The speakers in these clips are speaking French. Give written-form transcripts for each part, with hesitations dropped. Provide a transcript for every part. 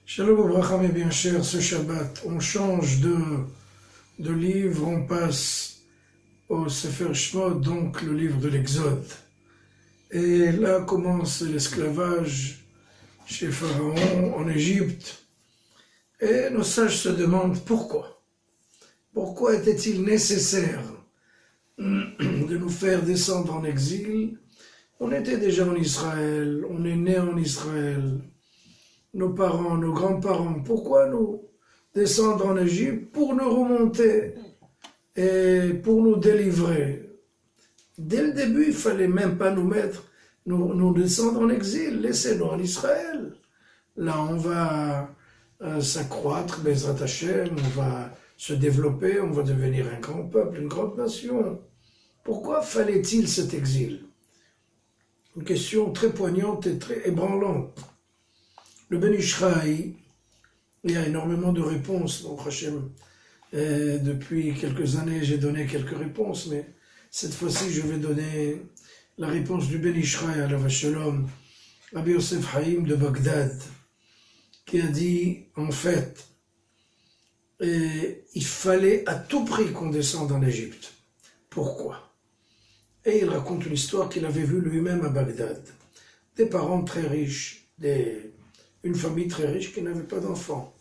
Shalom Obracha, mes bien chers, ce Shabbat, on change de livre, on passe au Sefer Shemot, donc le livre de l'Exode. Et là commence l'esclavage chez Pharaon en Égypte. Et nos sages se demandent pourquoi. Pourquoi était-il nécessaire de nous faire descendre en exil? On était déjà en Israël, on est né en Israël. Nos parents, nos grands-parents, pourquoi nous descendre en Égypte? Pour nous remonter et pour nous délivrer. Dès le début, il fallait même pas nous descendre en exil, laissez-nous en Israël. Là, on va s'accroître, Bezrat Hashem, on va se développer, on va devenir un grand peuple, une grande nation. Pourquoi fallait-il cet exil? Une question très poignante et très ébranlante. Le Ben Ishraï, il y a énormément de réponses. Donc, Hachem, depuis quelques années, j'ai donné quelques réponses, mais cette fois-ci, je vais donner la réponse du Ben Ishraï à la Shalom, Rabbi Yosef Haïm de Bagdad, qui a dit, en fait, il fallait à tout prix qu'on descende en Égypte. Pourquoi? Et il raconte une histoire qu'il avait vue lui-même à Bagdad. Des parents très riches, une famille très riche qui n'avait pas d'enfants.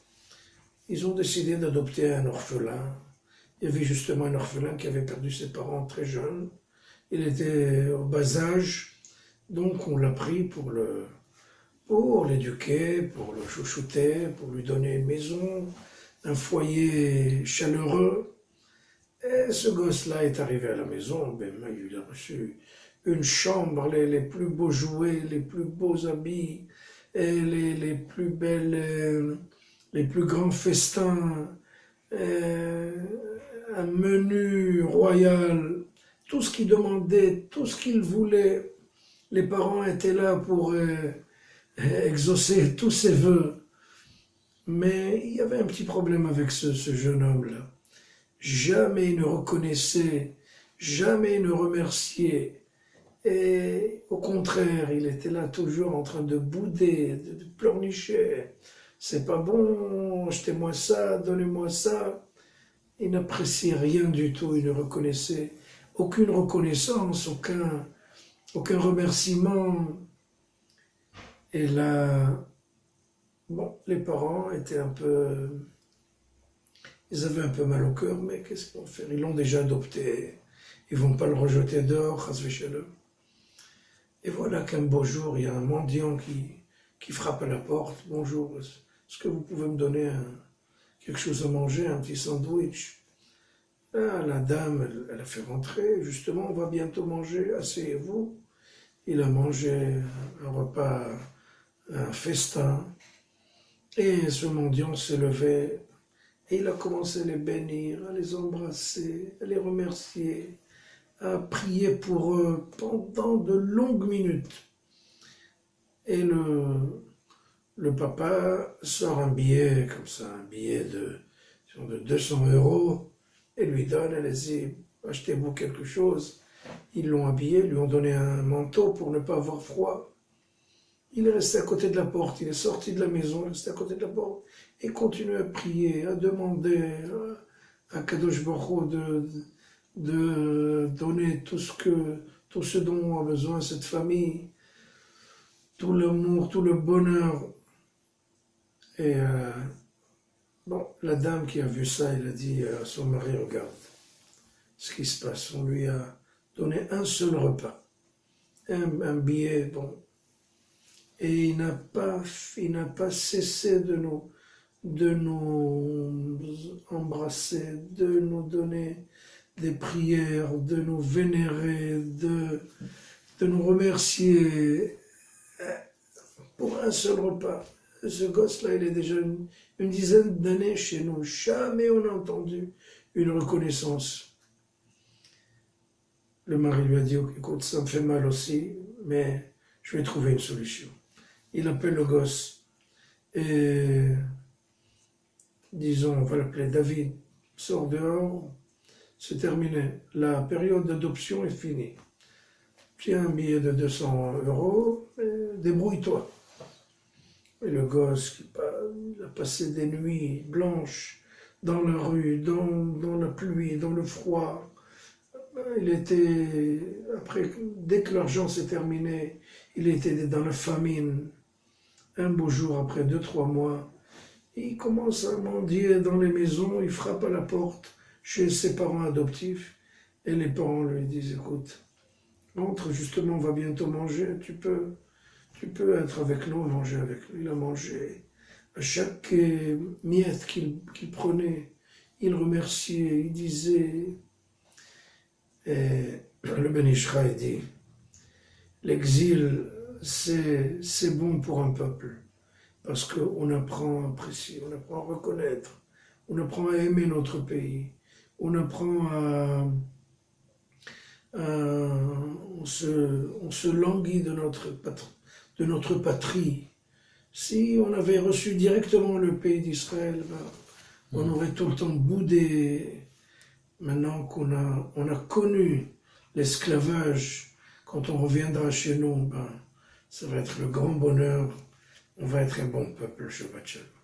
Ils ont décidé d'adopter un orphelin. Il y avait justement un orphelin qui avait perdu ses parents très jeunes. Il était au bas âge, donc on l'a pris pour l'éduquer, pour le chouchouter, pour lui donner une maison, un foyer chaleureux. Et ce gosse-là est arrivé à la maison, il a reçu une chambre, les plus beaux jouets, les plus beaux habits, et les plus belles, les plus grands festins, un menu royal, tout ce qu'il demandait, tout ce qu'il voulait. Les parents étaient là pour exaucer tous ses vœux. Mais il y avait un petit problème avec ce jeune homme-là. Jamais il ne reconnaissait, jamais il ne remerciait. Et au contraire, il était là toujours en train de bouder, de pleurnicher. C'est pas bon, achetez-moi ça, donnez-moi ça. Il n'appréciait rien du tout, il ne reconnaissait aucune reconnaissance, aucun remerciement. Et là, les parents étaient ils avaient un peu mal au cœur, mais qu'est-ce qu'ils vont faire? Ils l'ont déjà adopté, ils vont pas le rejeter dehors, chas v'shalom. Et voilà qu'un beau jour, il y a un mendiant qui frappe à la porte. Bonjour, est-ce que vous pouvez me donner quelque chose à manger, un petit sandwich? Là, la dame, elle a fait rentrer. Justement, on va bientôt manger, asseyez-vous. Il a mangé un repas, un festin. Et ce mendiant s'est levé et il a commencé à les bénir, à les embrasser, à les remercier, à prier pour eux pendant de longues minutes. Et le papa sort un billet comme ça, un billet de 200 € et lui donne, allez-y, achetez-vous quelque chose. Ils l'ont habillé, lui ont donné un manteau pour ne pas avoir froid. Il est resté à côté de la porte, il est sorti de la maison, il est resté à côté de la porte et continue à prier, à demander à Kadosh Baruch Hu de donner tout ce dont a besoin cette famille, tout l'amour, tout le bonheur. Et la dame qui a vu ça, elle a dit à son mari, regarde ce qui se passe, on lui a donné un seul repas, un billet, et il n'a pas cessé de nous embrasser, de nous donner des prières, de nous vénérer, de nous remercier pour un seul repas. Ce gosse-là, il est déjà une dizaine d'années chez nous. Jamais on a entendu une reconnaissance. Le mari lui a dit, écoute, ça me fait mal aussi, mais je vais trouver une solution. Il appelle le gosse et, disons, on va l'appeler David, sort dehors, c'est terminé. La période d'adoption est finie. tiens un billet de 200 euros, débrouille-toi. Et le gosse, il a passé des nuits blanches dans la rue, dans la pluie, dans le froid. Il était, après, dès que l'argent s'est terminé, il était dans la famine. Un beau jour, après 2, 3 mois, il commence à mendier dans les maisons, il frappe à la porte chez ses parents adoptifs, et les parents lui disent, écoute, entre justement, on va bientôt manger, tu peux être avec nous, manger avec nous. Il a mangé. À chaque miette qu'il prenait, il remerciait, il disait. Et le Ben Ishraï dit, l'exil, c'est bon pour un peuple, parce qu'on apprend à apprécier, on apprend à reconnaître, on apprend à aimer notre pays, on apprend on se languit de notre patrie. Si on avait reçu directement le pays d'Israël, on aurait tout le temps boudé. Maintenant on a connu l'esclavage, quand on reviendra chez nous, ça va être le grand bonheur. On va être un bon peuple, Shabbat Shalom.